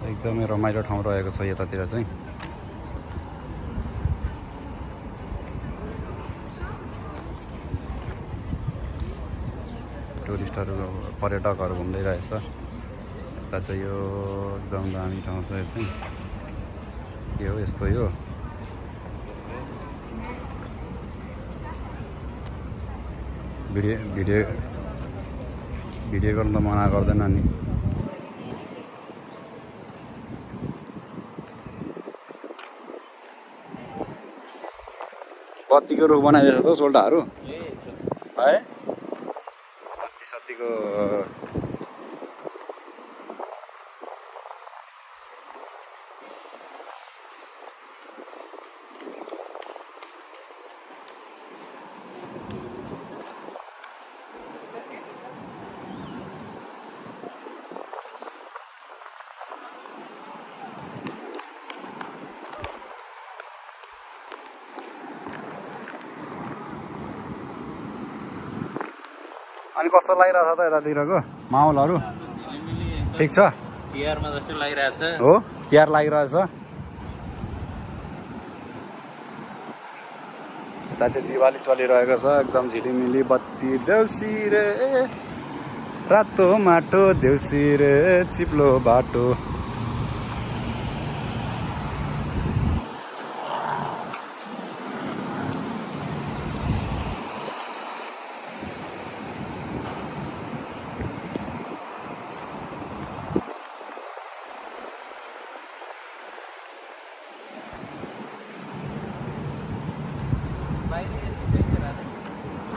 एकदमै रमाइलो ठाउँ रहेको छ यतातिर चाहिँ। टुरिस्टहरू पर्यटकहरू घुम्दै रहेछ। यता चाहिँ यो एकदम दामी ठाउँ छ। चाहिँ के हो यस्तो यो भिडियो गर्नु त मना गर्दैन नि। बत्तीको रुख बनाइदिएछ त सोल्टाहरू है। बत्ती सत्तीको अनि कस्तो लागिरहेछ त यतातिरको माहौलहरू? ठिक छ? तिहारमा जस्तो लागिरहेछ हो, तिहार लागिरहेछ। यता चाहिँ दिवाली चलिरहेको छ एकदम झिलिमिली बत्ती। देउसी रे रातो माटो, देउसी रे चिप्लो बाटो।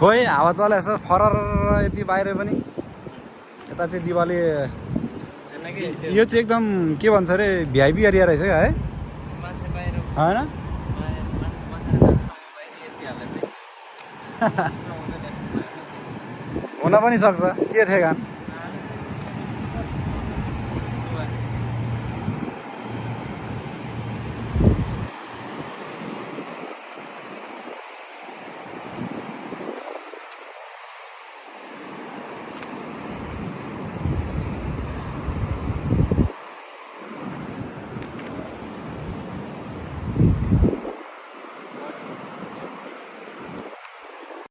खोइ हावा चलेछ फरर यति बाहिर पनि। यता चाहिँ दिवाली यो चाहिँ एकदम के भन्छ अरे भिआइपी एरिया रहेछ क्या है होइन? हुन पनि सक्छ, के ठेगान।